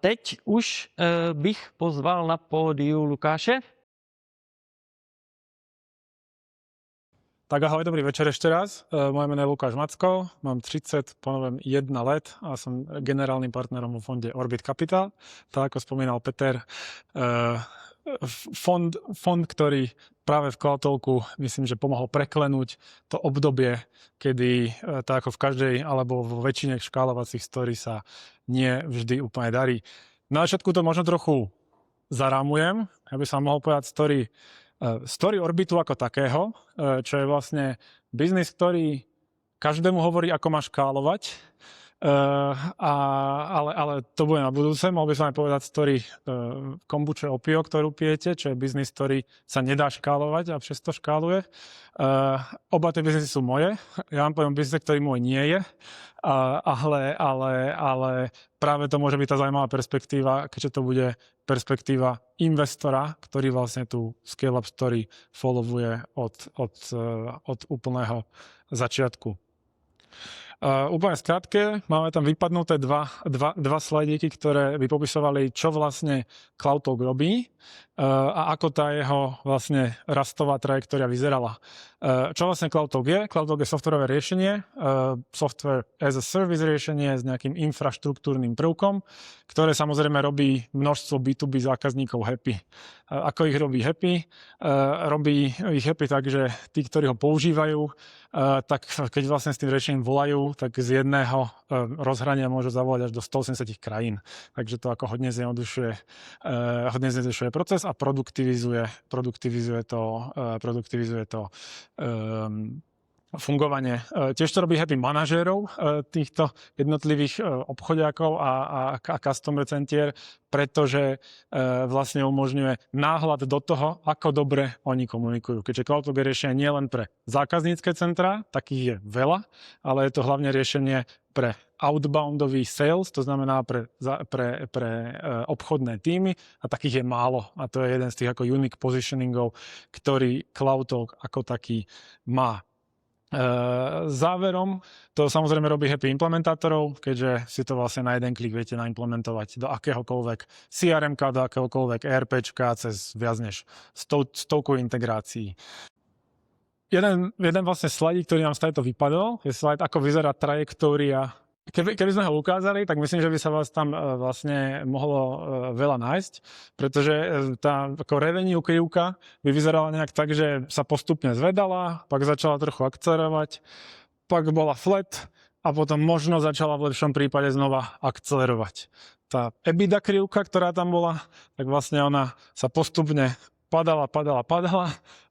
teď už bych pozval na pódiu Lukáše. Tak ahoj, dobrý večer ešte raz. Moje meno je Lukáš Macko, mám 31 let a som generálnym partnerom vo fonde Orbit Capital. Tak ako spomínal Peter, fond, ktorý práve v Cloudtalku myslím, že pomohol preklenúť to obdobie, kedy tak ako v každej alebo vo väčšine škálovacích story sa nie vždy úplne darí. Na začiatku to možno trochu zarámujem, ja by som mohol povedať story Orbitu ako takého, čo je vlastne biznis, ktorý každému hovorí, ako má škálovať, ale to bude na budúce. Mohol by som aj povedať story kombuče Opio, ktorú pijete, čo je biznis, ktorý sa nedá škálovať a přesto škáluje. Oba tie biznisy sú moje. Ja vám poviem biznis, ktorý môj nie je, ale práve to môže byť tá zaujímavá perspektíva, keďže to bude perspektíva investora, ktorý vlastne tú scale-up story followuje od úplného začiatku. Úplne skrátke, máme tam vypadnuté dva slajdíky, ktoré by popisovali, čo vlastne Cloudtalk robí a ako tá jeho vlastne rastová trajektória vyzerala. Čo vlastne Cloudtalk je? Cloudtalk je softwarové riešenie, software as a service riešenie s nejakým infraštruktúrnym prvkom, ktoré samozrejme robí množstvo B2B zákazníkov happy. Ako ich robí happy? Robí ich happy tak, že tí, ktorí ho používajú, tak keď vlastne s tým riešením volajú, tak z jedného rozhrania môžu zavolať až do 180 krajín. Takže to ako hodne zjednodušuje proces a produktivizuje to fungovanie. Tiež to robí happy manažérov týchto jednotlivých obchodiakov a customer centier, pretože vlastne umožňuje náhľad do toho, ako dobre oni komunikujú. Keďže Cloudtalk je riešenie nie len pre zákaznícke centrá, takých je veľa, ale je to hlavne riešenie pre outboundový sales, to znamená pre obchodné týmy a takých je málo. A to je jeden z tých ako unique positioningov, ktorý Cloudtalk ako taký má. Záverom to samozrejme robí happy implementátorov, keďže si to vlastne na jeden klik viete naimplementovať do akéhokoľvek CRM-ka, do akéhokoľvek ERP-čka cez viac než stovku integrácií. Jeden vlastne slajd, ktorý nám z tejto vypadol, je slajd, ako vyzerá trajektória. Keby sme ho ukázali, tak myslím, že by sa vás tam vlastne mohlo veľa nájsť, pretože tá ako revenue krivka by vyzerala nejak tak, že sa postupne zvedala, pak začala trochu akcelerovať, pak bola flat a potom možno začala v lepšom prípade znova akcelerovať. Tá EBITDA krivka, ktorá tam bola, tak vlastne ona sa postupne padala,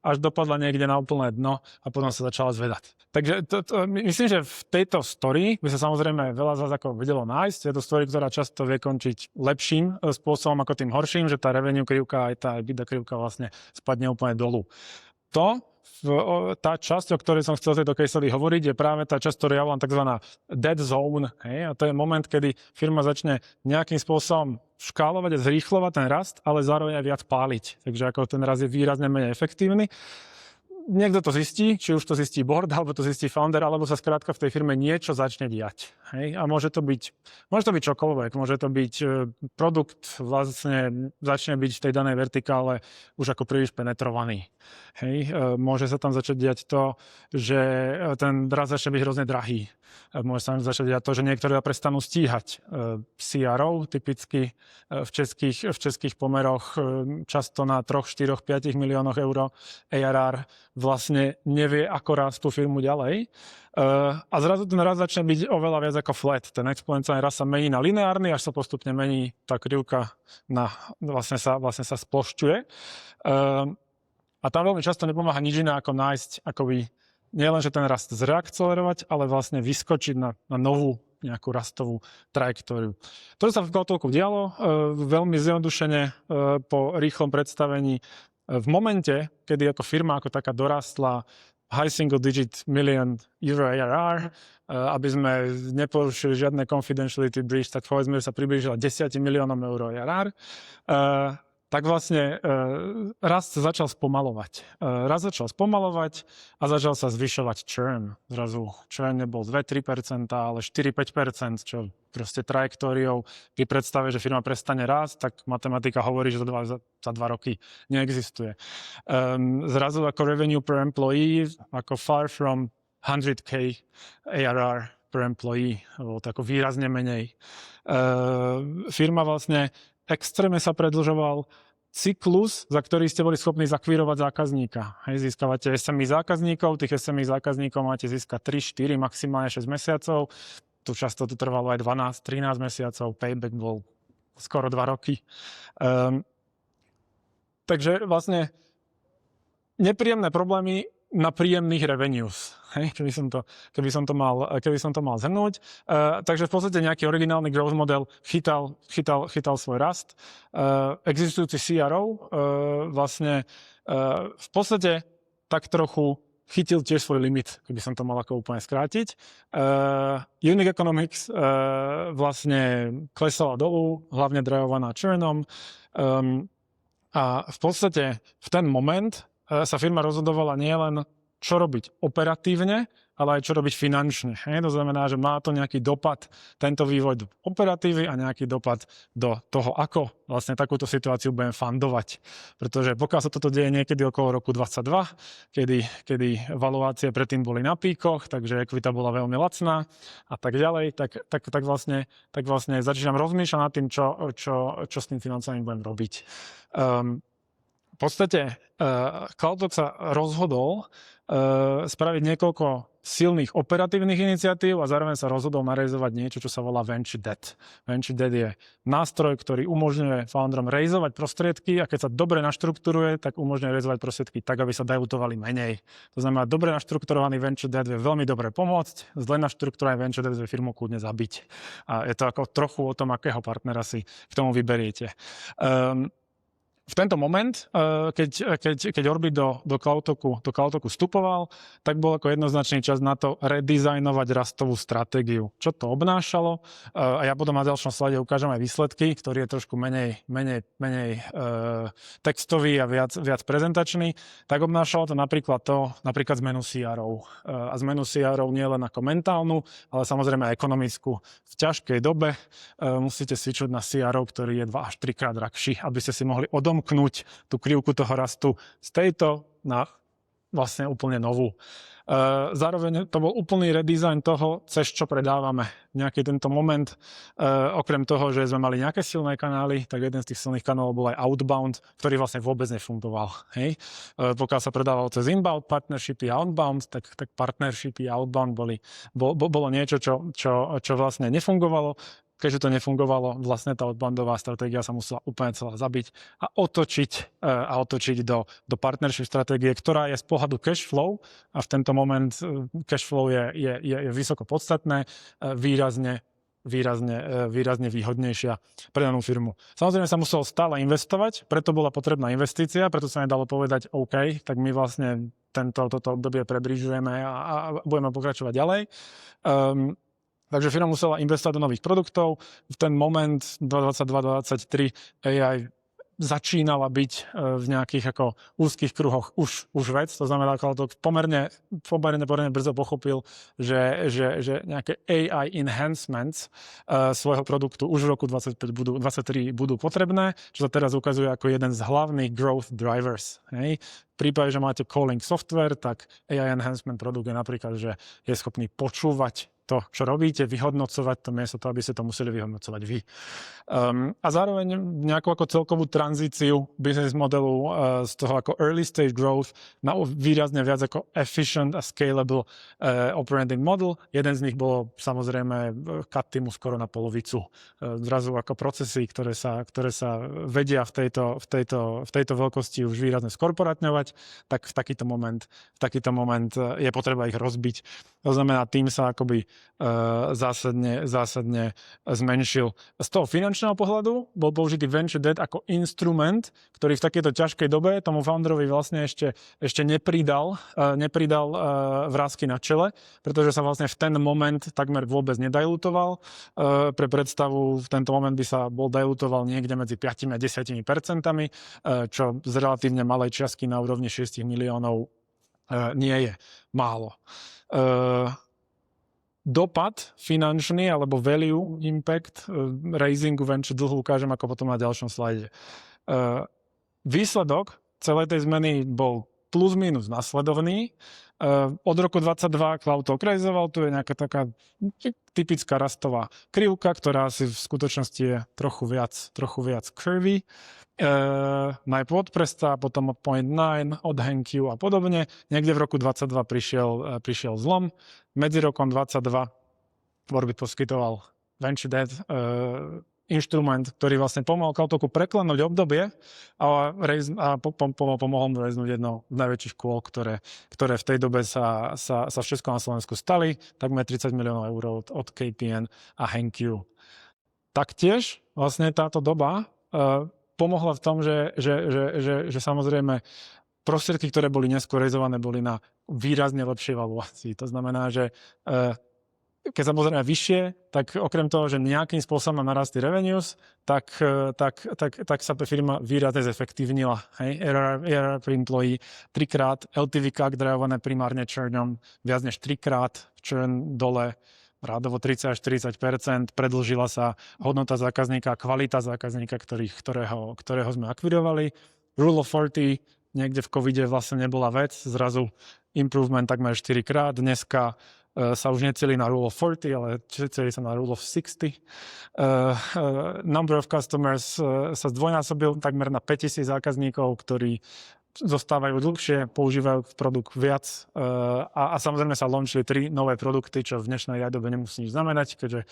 až dopadla niekde na úplné dno a potom sa začala zvedať. Takže myslím, že v tejto story by sa samozrejme veľa z vás ako vedelo nájsť. Je to story, ktorá často vie končiť lepším spôsobom ako tým horším, že tá revenue krivka aj tá EBITDA krivka vlastne spadne úplne dolu. Tá časť, o ktorej som chcel tejto case study hovoriť, je práve tá časť, ktorú ja volám tzv. Dead zone. Hej? A to je moment, kedy firma začne nejakým spôsobom škálovať a zrýchlovať ten rast, ale zároveň aj viac páliť. Takže ako ten rast je výrazne menej efektívny. Niekto to zistí, či už to zistí board, alebo to zistí founder, alebo sa skrátka v tej firme niečo začne diať. Hej? A môže to byť čokoľvek. Môže to byť produkt, vlastne začne byť v tej danej vertikále už ako príliš penetrovaný. Hej? Môže sa tam začať diať to, že ten rast začne byť hrozne drahý. Môže sa tam začať diať to, že niektorí prestanú stíhať. CRO typicky v českých pomeroch často na 3, 4, 5 miliónoch eur ARR vlastne nevie, ako rásť tú firmu ďalej. A zrazu ten rast začne byť oveľa viac ako flat. Ten exponenciálny rast sa mení na lineárny, až sa postupne mení tá krivka vlastne sa splošťuje. A tam veľmi často nepomáha nič iné ako nájsť akoby nielen, že ten rast zreakcelerovať, ale vlastne vyskočiť na novú nejakú rastovú trajektóriu. To, čo sa v Cloudtalku dialo, veľmi zjednodušene po rýchlom predstavení, v momente, kedy ako firma ako taká dorastla high single digit million euro ARR, aby sme neporušili žiadne confidentiality breach, tak povedzme, že sa priblížila 10 miliónom eur ARR, tak vlastne rast sa začal spomalovať. Rast začal spomalovať a začal sa zvyšovať churn. Zrazu churn nebol 2-3%, ale 4-5%, čo proste trajektóriou pri predstave, že firma prestane rásť, tak matematika hovorí, že za 2 roky neexistuje. Zrazu ako revenue per employee, ako far from 100K ARR per employee, bolo to ako výrazne menej. Firma vlastne extrémne sa predĺžoval cyklus, za ktorý ste boli schopní zakvírovať zákazníka. Hej, získavate SME zákazníkov, tých SME zákazníkov máte získať 3, 4, maximálne 6 mesiacov. Tu často to trvalo aj 12, 13 mesiacov, payback bol skoro 2 roky. Takže vlastne nepríjemné problémy na príjemných revenues. Hej, keby som to mal zhrnúť. Takže v podstate nejaký originálny growth model chytal svoj rast. Existujúci CRO vlastne v podstate tak trochu chytil tiež svoj limit, keby som to mal ako úplne skrátiť. Unique Economics vlastne klesala dolu, hlavne drivovaná churnom. A v podstate v ten moment sa firma rozhodovala nielen čo robiť operatívne, ale aj čo robiť finančne. To znamená, že má to nejaký dopad, tento vývoj do operatívy a nejaký dopad do toho, ako vlastne takúto situáciu budem fundovať. Pretože pokiaľ sa toto deje niekedy okolo roku 2022, kedy valuácie predtým boli na píkoch, takže ekvita bola veľmi lacná a tak ďalej, tak vlastne začínam rozmýšľať nad tým, čo s tým financovaním budem robiť. V podstate CloudTalk sa rozhodol spraviť niekoľko silných operatívnych iniciatív a zároveň sa rozhodol narealizovať niečo, čo sa volá Venture Debt. Venture Debt je nástroj, ktorý umožňuje founderom realizovať prostriedky a keď sa dobre naštrukturuje, tak umožňuje realizovať prostriedky tak, aby sa dilutovali menej. To znamená, dobre naštrukturovaný Venture Debt vie veľmi dobre pomôcť, zle naštrukturovaný Venture Debt vie firmu kľudne zabiť. A je to ako trochu o tom, akého partnera si k tomu vyberiete. V tento moment, keď Orbit do CloudTalku vstupoval, tak bol ako jednoznačný čas na to redizajnovať rastovú stratégiu. Čo to obnášalo? A ja potom na ďalšom slide ukážem aj výsledky, ktorý je trošku menej textový a viac prezentačný. Tak obnášalo to napríklad zmenu CRO. A zmenu CRO nie len ako mentálnu, ale samozrejme aj ekonomickú. V ťažkej dobe musíte switchnúť na CRO, ktorý je 2 až 3 krát drahší, aby ste si mohli odomknúť tú krivku toho rastu z tejto na vlastne úplne novú. Zároveň to bol úplný redesign toho, cez čo predávame. Nejaký tento moment, okrem toho, že sme mali nejaké silné kanály, tak jeden z tých silných kanálov bol aj outbound, ktorý vlastne vôbec nefungoval. Hej? Pokiaľ sa predávalo cez inbound partnershipy a outbound, tak partnershipy a outbound bolo niečo, čo vlastne nefungovalo. Keďže to nefungovalo, vlastne tá outboundová stratégia sa musela úplne celá zabiť a otočiť do partnership stratégie, ktorá je z pohľadu cash flow a v tento moment cash flow je vysoko podstatné, výrazne výhodnejšia pre danú firmu. Samozrejme sa muselo stále investovať, preto bola potrebná investícia, preto sa nedalo povedať OK, tak my vlastne toto obdobie prebrížujeme a budeme pokračovať ďalej. Takže firma musela investovať do nových produktov. V ten moment 2022-2023 AI začínala byť v nejakých ako úzkých kruhoch už vec. To znamená, že to pomerne brzo pochopil, že nejaké AI enhancements svojho produktu už v roku 2023 budú potrebné, čo sa teraz ukazuje ako jeden z hlavných growth drivers. Hej. V prípade, že máte calling software, tak AI enhancement produkt je napríklad, že je schopný počúvať to, čo robíte, vyhodnocovať to miesto to, aby ste to museli vyhodnocovať vy. A zároveň nejakú ako celkovú tranzíciu business modelu z toho ako early stage growth na výrazne viac ako efficient a scalable operating model. Jeden z nich bolo samozrejme cut týmu skoro na polovicu. Zrazu ako procesy, ktoré sa vedia v tejto veľkosti už výrazne skorporátňovať, tak v takýto moment je potreba ich rozbiť. To znamená, tým sa akoby zásadne zmenšil. Z toho finančného pohľadu bol použitý venture debt ako instrument, ktorý v takejto ťažkej dobe tomu founderovi vlastne ešte nepridal vrásky na čele, pretože sa vlastne v ten moment takmer vôbec nedajlutoval. Pre predstavu, v tento moment by sa bol dilutoval niekde medzi 5 a 10%, čo z relatívne malej čiastky na úrovni 6 miliónov nie je málo. Dopad finančný alebo value impact raisingu venture dlhu ukážem ako potom na ďalšom slajde. Výsledok celej tej zmeny bol plus minus nasledovný. Od roku 2022 cloud to okrajzoval, tu je nejaká taká typická rastová krivka, ktorá si v skutočnosti je trochu viac curvy. Najprv od Presta, potom od Point9, od Henkyu a podobne. Niekde v roku 2022 prišiel zlom. Medzi rokom 2022 Orbit poskytoval venture debt inštrument, ktorý vlastne pomohol Kaltoku preklenúť obdobie a pomohol mu raiznúť jedno z najväčších kôl, ktoré v tej dobe sa v Česku a Slovensku stali, takmer 30 miliónov eur od KPN a Henkyu. Taktiež vlastne táto doba pomohla v tom, že samozrejme prostriedky, ktoré boli neskôr realizované, boli na výrazne lepšej valuácii. To znamená, že keď sa pozrieme vyššie, tak okrem toho, že nejakým spôsobom narastli revenues, tak sa firma výrazne zefektívnila. ARR per employee 3-krát, LTV CAC drivované primárne churnom, viac než 3-krát, churn dole, rádovo 30 až 40%, predĺžila sa hodnota zákazníka, kvalita zákazníka, ktorého sme akvirovali. Rule of 40 niekde v covide vlastne nebola vec, zrazu improvement takmer 4-krát, dneska sa už neceli na rule of 40, ale celi sa na rule of 60. Number of customers sa zdvojnásobil takmer na 5000 zákazníkov, ktorí zostávajú dlhšie, používajú produkt viac a samozrejme sa launchili 3 nové produkty, čo v dnešnej dobe nemusí nič znamenať, keďže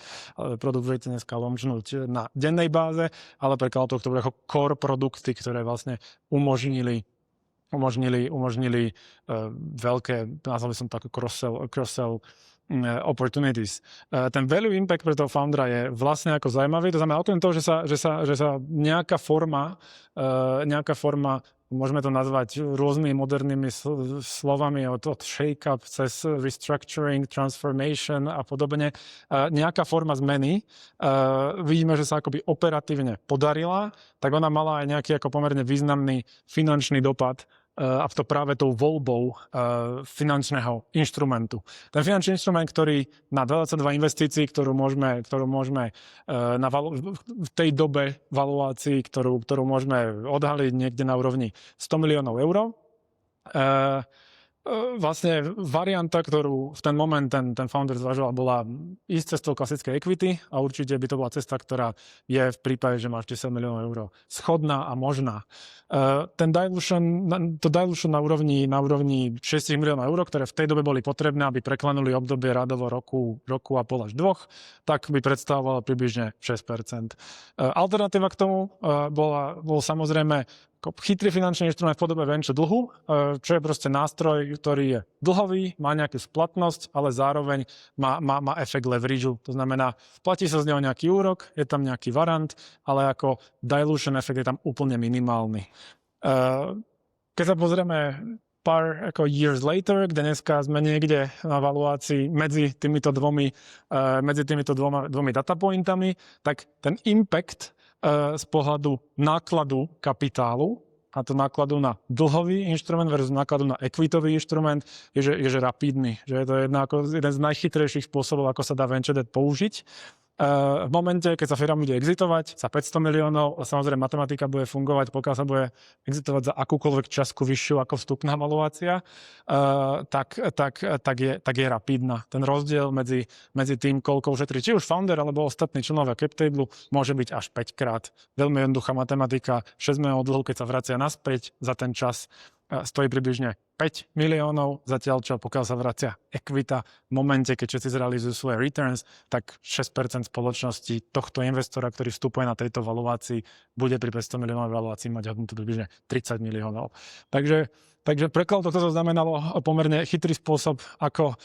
produkt viete dneska launchnúť na dennej báze, ale pre Kaltok to bude ako core produkty, ktoré vlastne umožnili veľké, nazval by som to ako cross-sell opportunities. Ten value impact pre toho foundera je vlastne ako zaujímavý. To znamená okrem toho, že sa nejaká forma, môžeme to nazvať rôznymi modernými slovami od shake-up cez restructuring, transformation a podobne. Nejaká forma zmeny, vidíme, že sa akoby operatívne podarila, tak ona mala aj nejaký ako pomerne významný finančný dopad a to práve tou voľbou finančného inštrumentu. Ten finančný inštrument, ktorý na 22 investícií, ktorú môžeme v tej dobe valuácii, ktorú môžeme odhaliť niekde na úrovni 100 miliónov eur, vlastne varianta, ktorú v ten moment ten founder zvažoval, bola ísť cestou klasickej equity a určite by to bola cesta, ktorá je v prípade, že máš 10 miliónov eur schodná a možná. To dilution na úrovni 6 miliónov eur, ktoré v tej dobe boli potrebné, aby preklenuli obdobie radovo roku a pol až 2, tak by predstavovalo približne 6%. Alternatíva k tomu bol samozrejme chytrý finančný inštrument v podobe venture dlhu, čo je proste nástroj, ktorý je dlhový, má nejakú splatnosť, ale zároveň má efekt leverageu. To znamená, platí sa z neho nejaký úrok, je tam nejaký varant, ale ako dilution efekt je tam úplne minimálny. Keď sa pozrieme pár ako years later, kde dneska sme niekde na valuácii medzi týmito dvomi datapointami, tak ten impact z pohľadu nákladu kapitálu, a to nákladu na dlhový inštrument versus nákladu na ekvitový inštrument, je že rapidný. Že je to jeden z najchytrejších spôsobov, ako sa dá venture debt použiť. V momente, keď sa firma bude exitovať za 500 miliónov, a samozrejme matematika bude fungovať, pokiaľ sa bude exitovať za akúkoľvek časku vyššiu ako vstupná valuácia, tak je rapidná. Ten rozdiel medzi tým, koľko ušetrí či už founder alebo ostatní členovia CapTable, môže byť až 5-krát. Veľmi jednoduchá matematika, 6 miliónov dlhu, keď sa vracia naspäť za ten čas, stojí približne 5 miliónov, zatiaľ čo pokiaľ sa vracia ekvita v momente, keď všetci zrealizujú svoje returns, tak 6% spoločnosti tohto investora, ktorý vstupuje na tejto valuácii, bude pri 500 miliónovej valuácii mať hodnotu približne 30 miliónov. Takže Takže preklad toto znamenalo pomerne chytrý spôsob, ako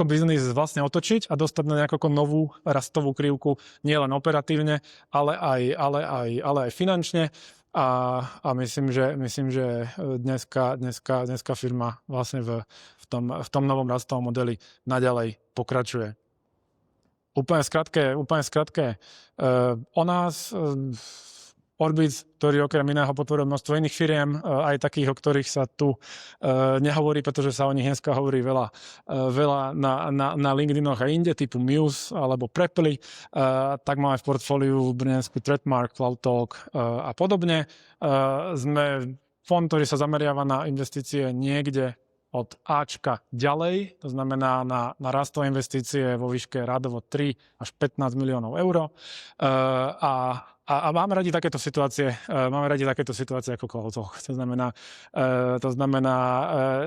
biznis vlastne otočiť a dostať na nejakú novú rastovú krivku, nielen operatívne, ale aj finančne. A myslím, že dneska firma vlastne v tom novom rastovom modeli naďalej pokračuje. Úplne skratke, o nás Orbitz, ktorý okrem iného podporil množstvo iných firiem, aj takých, o ktorých sa tu nehovorí, pretože sa o nich dneska hovorí veľa na LinkedInoch a inde, typu Muse alebo Preply, tak máme v portfóliu Brněnský Tretmark, CloudTalk a podobne. Sme fond, ktorý sa zameriava na investície niekde od Ačka ďalej, to znamená na rastové investície vo výške radovo 3 až 15 miliónov eur. A máme radi takéto situácie, ako CloudTalk. To znamená,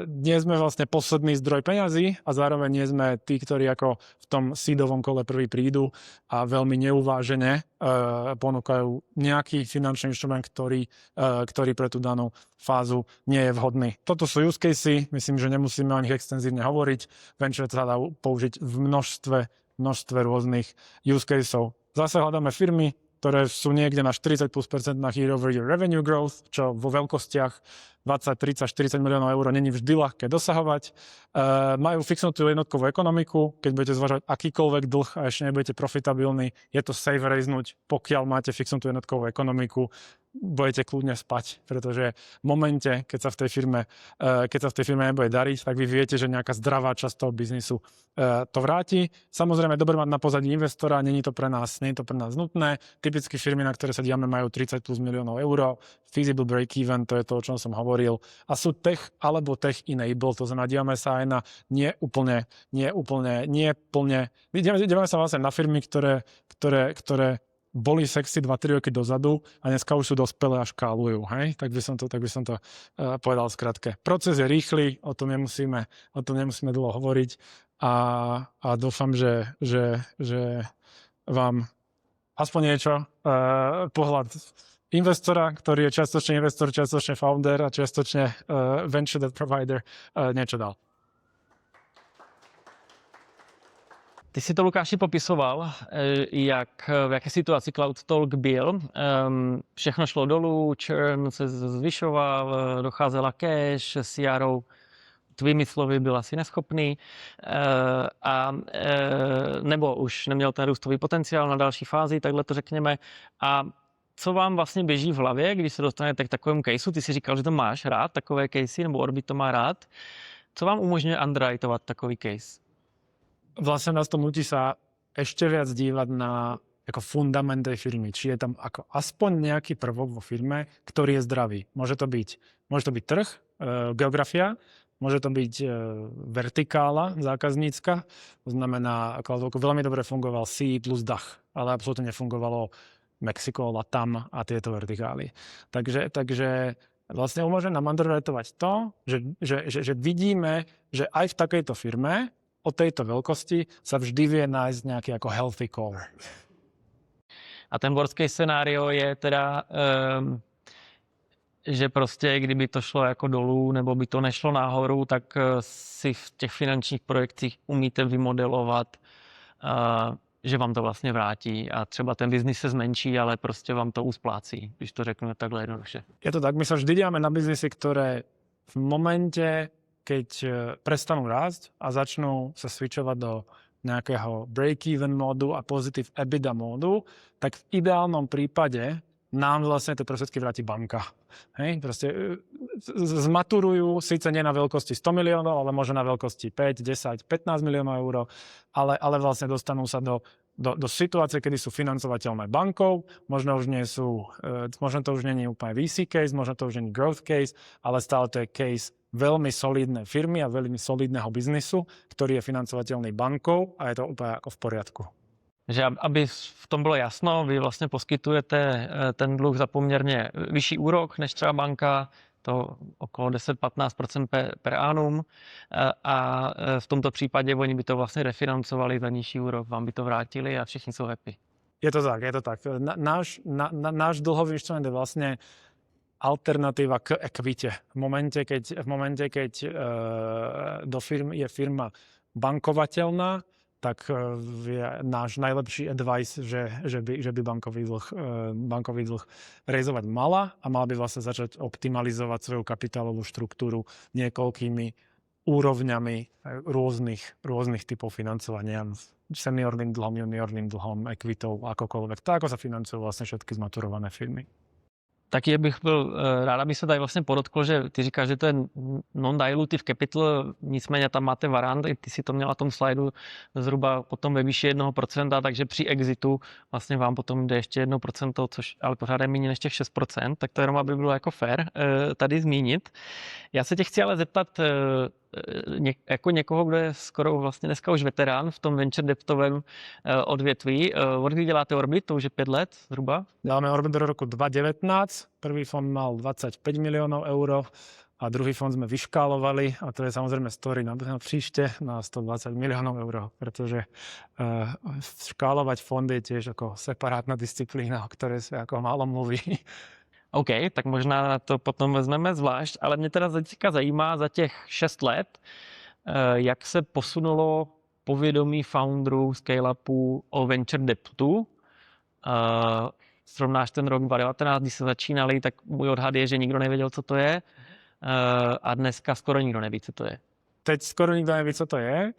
nie sme vlastne posledný zdroj peňazí a zároveň nie sme tí, ktorí ako v tom seedovom kole prvý prídu a veľmi neuvážene ponúkajú nejaký finančný inštrument, ktorý pre tú danú fázu nie je vhodný. Toto sú use casey, myslím, že nemusíme o nich extenzívne hovoriť. Venture sa dá použiť v množstve rôznych use caseov. Zase hľadáme firmy, ktoré sú niekde na 40+% na year-over-year revenue growth, čo vo veľkostiach 20, 30, 40 miliónov eur není vždy ľahké dosahovať. Majú fixnutú jednotkovú ekonomiku, keď budete zvažovať akýkoľvek dlh a ešte nebudete profitabilní, je to safe raiznúť, pokiaľ máte fixnutú jednotkovú ekonomiku, budete kľudne spať, pretože v momente, keď sa v tej firme nebude dariť, tak vy viete, že nejaká zdravá časť toho biznisu to vráti. Samozrejme, dobre mať na pozadí investora, nie je to pre nás nutné. Typicky firmy, na ktoré sa díjame, majú 30+ miliónov eur, feasible break-even, to je to, o čom som hovoril, a sú tech alebo tech enable, to znamená, díjame sa aj na díjame sa vlastne na firmy, ktoré boli sexy 2-3 roky dozadu a dneska už sú dospelé a škálujú. Hej? Tak by som to povedal skratke. Proces je rýchly, o tom nemusíme dlho hovoriť a dúfam, že vám aspoň niečo pohľad investora, ktorý je čiastočne investor, čiastočne founder a čiastočne venture debt provider niečo dal. Ty si to, Lukáši, popisoval, v jaké situaci CloudTalk byl. Všechno šlo dolů, churn se zvyšoval, docházela cash, CRO tvými slovy byl asi neschopný nebo už neměl ten růstový potenciál na další fázi, takhle to řekněme. A co vám vlastně běží v hlavě, když se dostanete k takovému caseu? Ty si říkal, že to máš rád, takové casey, nebo Orbit to má rád. Co vám umožňuje underwriteovat takový case? Vlastne nás to nutí sa ešte viac dívať na ako fundament tej firmy. Či je tam ako aspoň nejaký prvok vo firme, ktorý je zdravý. Môže to byť trh, geografia, môže to byť vertikála zákaznícka. To znamená, ako veľmi dobre fungoval C plus DACH, ale absolútne nefungovalo Mexiko, Latam a tieto vertikály. Takže vlastne umožňuje nám underwritovať to, že vidíme, že aj v takejto firme o tejto veľkosti sa vždy vie nájsť nejaký ako healthy core. A ten worst case scenario je teda, že prostě kdyby to šlo jako dolů, nebo by to nešlo nahoru, tak si v těch finančních projekcích umíte vymodelovat, že vám to vlastně vrátí a třeba ten biznis se zmenší, ale prostě vám to usplácí, když to řeknu takhle jednoduše. Je to tak, my sa vždy díjame na biznisy, ktoré v momente, keď prestanú rásť a začnú sa switchovať do nejakého break-even módu a positive EBITDA módu, tak v ideálnom prípade nám vlastne tie prostriedky vráti banka. Hej? Proste zmaturujú, síce nie na veľkosti 100 miliónov, ale možno na veľkosti 5, 10, 15 miliónov eur, ale vlastne dostanú sa do situácie, kedy sú financovateľné bankou, možno to už nie je úplne VC case, možno to už nie je growth case, ale stále to je case veľmi solidnej firmy a veľmi solidného biznisu, ktorý je financovateľný bankou a je to úplne ako v poriadku. Že aby v tom bylo jasno, vy vlastně poskytujete ten dluh za poměrně vyšší úrok než třeba banka, to okolo 10-15% per annum a v tomto případě oni by to vlastně refinancovali za nižší úrok, vám by to vrátili a všichni jsou happy. Je to tak. Náš dlhový inštrument je vlastne alternatíva k ekvite. V momente, keď je firma bankovateľná, tak je náš najlepší advice, že by bankový dlh rejzovať mala a mala by vlastne začať optimalizovať svoju kapitálovú štruktúru niekoľkými úrovňami rôznych typov financovania. Seniorným dlhom, juniorným dlhom, ekvitou, akokoľvek. Tak, ako sa financujú vlastne všetky zmaturované firmy. Taky bych byl rád, aby se tady vlastně podotklo, že ty říkáš, že to je non-dilutive capital, nicméně tam máte varant, i ty si to měla na tom slajdu zhruba potom ve výši 1%, takže při exitu vlastně vám potom jde ještě 1%, což ale pořád je méně než těch 6%, tak to jenom aby bylo jako fair tady zmínit. Já se tě chci ale zeptat jako někoho, kdo je skoro vlastně dneska už veterán v tom venture debtovém odvětví. Od kdy děláte Orbit? To už je 5 let zhruba? Děláme Orbit do roku 2019. Prvý fond mal 25 miliónov eur a druhý fond sme vyškálovali a to je samozrejme story na příště na 120 miliónov eur, pretože škálovať fond je tiež ako separátna disciplína, o ktorej sa ako málo mluví. OK, tak možná na to potom vezmeme zvlášť, ale mě teda teďka zajímá za těch 6 let, jak se posunulo povědomí founderů, scale-upů o venture debtu. Srovnáš ten rok 2019, když se začínali, tak můj odhad je, že nikdo nevěděl, co to je a dneska skoro nikdo neví, co to je. Teď skoro nikto neví, co to je.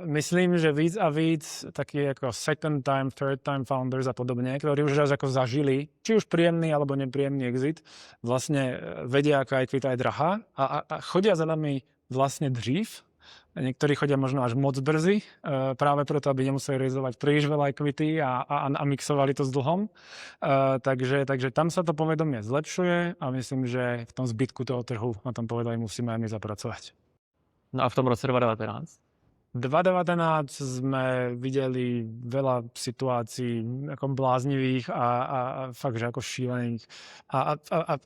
Myslím, že víc a víc takí ako second time, third time founders a podobne, ktorí už raz ako zažili, či už príjemný alebo nepríjemný exit, vlastne vedia, aká equita je drahá a chodia za nami vlastne dřív. Niektorí chodia možno až moc brzy, práve preto, aby nemuseli realizovať príliš veľa equity a mixovali to s dlhom. Takže tam sa to povedomie zlepšuje a myslím, že v tom zbytku toho trhu na tom povedomí musíme aj my zapracovať. No a v tom roce 2019? 2019 sme videli veľa situácií ako bláznivých a fakt, že ako šílených. A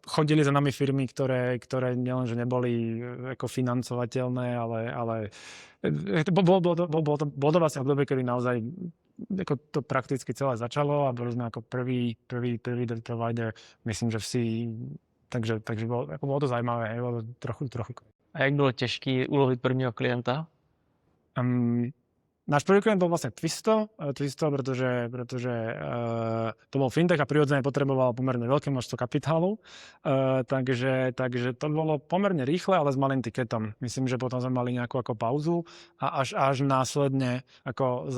chodili za nami firmy, ktoré nielenže neboli ako financovateľné, ale bolo to vlastne obdobie, kedy naozaj ako to prakticky celé začalo a boli sme ako prvý debt provider, myslím, že takže bolo to zaujímavé, bolo trochu. A jak bylo těžké ulovit prvního klienta? Náš prvý klient bol vlastne Twisto, pretože to bol fintech a prirodzene potreboval pomerne veľké množstvo kapitálu, takže to bolo pomerne rýchle, ale s malým tiketom. Myslím, že potom sme mali nejakú ako pauzu a až následne ako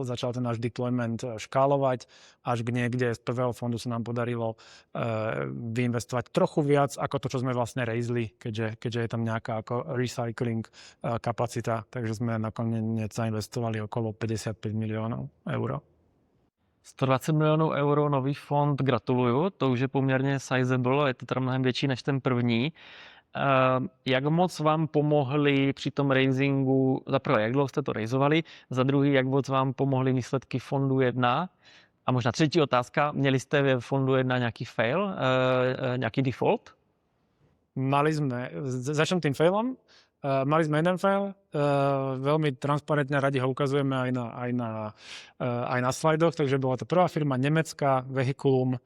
začal ten náš deployment škálovať, až niekde z prvého fondu sa nám podarilo vyinvestovať trochu viac ako to, čo sme vlastne raisli, keďže je tam nejaká ako recycling kapacita, takže sme nakoniec zainvestovali okolo 55 miliónov eur. 120 milionů euro nový fond, gratuluju, to už je poměrně sizable, je to teda mnohem větší než ten první. Jak moc vám pomohli při tom raisingu, za prvé, jak dlouho jste to raisovali, za druhý, jak moc vám pomohly výsledky fondu 1 a možná třetí otázka, měli jste ve fondu 1 nějaký fail, nějaký default? Mali sme, začnem tým failom. Mali sme jeden fail, veľmi transparentne radi ho ukazujeme aj na slajdoch, takže bola to prvá firma nemecká, Vehiculum.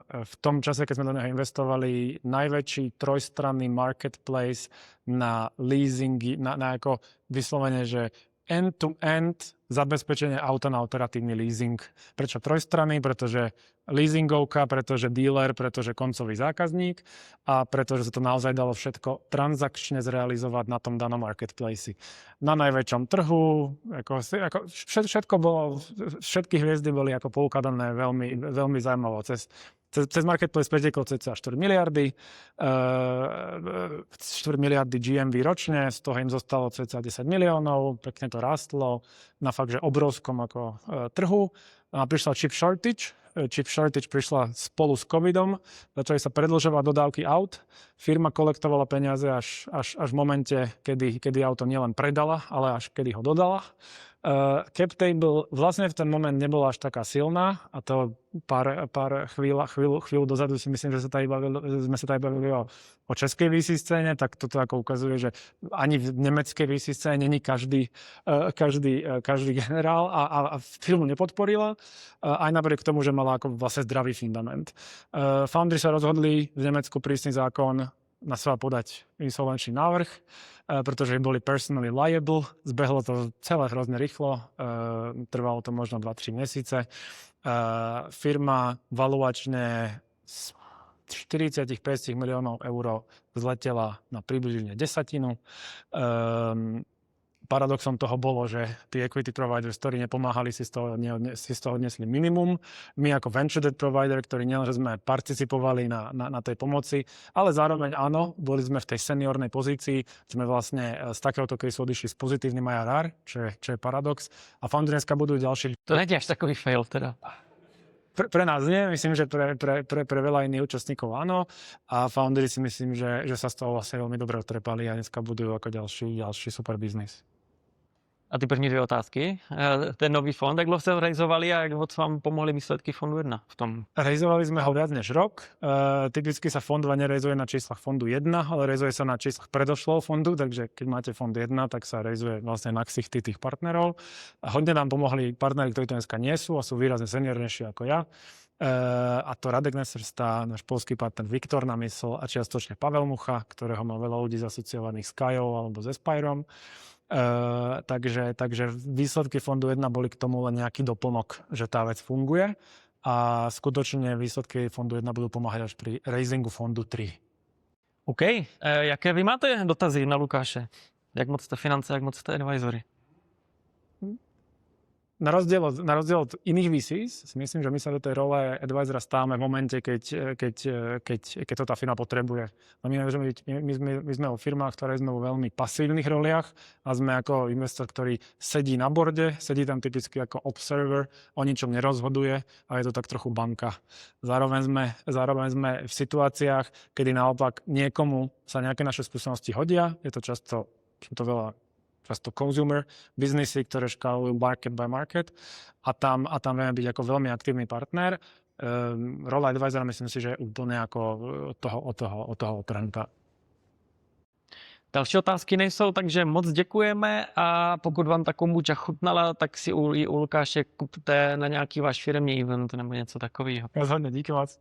V tom čase, keď sme do neho investovali, najväčší trojstranný marketplace na leasingy, na ako vyslovene, že end-to-end zabezpečenie auta na operatívny leasing. Prečo trojstranný? Pretože leasingovka, pretože dealer, pretože koncový zákazník a pretože sa to naozaj dalo všetko transakčne zrealizovať na tom danom marketplace. Na najväčšom trhu, všetko bolo, všetky hviezdy boli ako poukladané veľmi, veľmi zaujímavo. Cez marketplace preteklo cca 4 miliardy, 4 miliardy GMV ročne, z toho im zostalo cca 10 miliónov, pekne to rastlo na fakt, že obrovskom ako trhu. A prišla chip shortage. Chip shortage prišla spolu s covidom, začali sa predĺžovať dodávky aut. Firma kolektovala peniaze až v momente, kedy auto nielen predala, ale až kedy ho dodala. Cap table vlastne v ten moment nebola až taká silná a to pár chvíľu dozadu si myslím, že sme sa tady bavili o českej VC scéne, tak toto ako ukazuje, že ani v nemeckej VC scéne není každý generál a firmu nepodporila, aj napriek tomu, že mala ako vlastne zdravý fundament. Foundry sa rozhodli v Nemecku prísny zákon na seba podať insolvenčný návrh, pretože boli personally liable. Zbehlo to celé hrozne rýchlo, trvalo to možno 2-3 mesiace. Firma valuačne z 40-50 miliónov eur zletela na približne desatinu. Paradoxom toho bolo, že tí equity providers, ktorí nepomáhali, si z toho odnesli minimum. My ako venture debt provider, ktorí nielenže sme participovali na tej pomoci, ale zároveň áno, boli sme v tej seniornej pozícii, sme vlastne z takéhoto casu odišli s pozitívnym IRR, čo je paradox. A Foundry dneska budú ďalší. To nie je až takový fail teda. Pre nás nie, myslím, že pre veľa iných účastníkov áno. A Foundry si myslím, že sa z toho vlastne veľmi dobre otrepali a dneska budú ako ďalší super biznis. A ty první 2 otázky. Ten nový fond, jak dlouho jste ho realizovali a jak moc vám pomohly výsledky fondu 1 v tom? Realizovali sme ho viac než rok. Typicky sa fond 2 nerealizuje na číslach fondu 1, ale realizuje sa na číslach predošlého fondu, takže keď máte fond 1, tak sa realizuje vlastne na ksichty tých partnerov. A hodne nám pomohli partneri, ktorí to dneska nie sú a sú výrazne seniornejší ako ja. A to Radek Nesersta, náš polský partner Viktor Namysl a čiastočne Pavel Mucha, ktorého má veľa ľudí zasociovaných s Kajou alebo s Aspirom. Takže výsledky fondu 1 boli k tomu len nejaký doplnok, že tá vec funguje a skutočne výsledky fondu 1 budú pomáhať až pri raisingu fondu 3. OK. Jaké vy máte dotazy na Lukáše? Jak moc jste finance, jak moc jste advisory? Na rozdiel od iných VCs si myslím, že my sa do tej role advisora stávame v momente, keď to tá firma potrebuje. My sme vo firmách, ktoré sme vo veľmi pasívnych roliach a sme ako investor, ktorý sedí na borde, sedí tam typicky ako observer, o ničom nerozhoduje a je to tak trochu banka. Zároveň sme v situáciách, kedy naopak niekomu sa nejaké naše skúsenosti hodia, je to často consumer biznisy, ktoré škálujú market by market a tam vieme byť ako veľmi aktívny partner. Rola advisora myslím si, že je úplne ako od toho trenda. Další otázky nejsou, takže moc děkujeme a pokud vám ta kombuča chutnala, tak si u Lukáše kupte na nějaký váš firemní event nebo něco takového. Rozhodne, díky moc.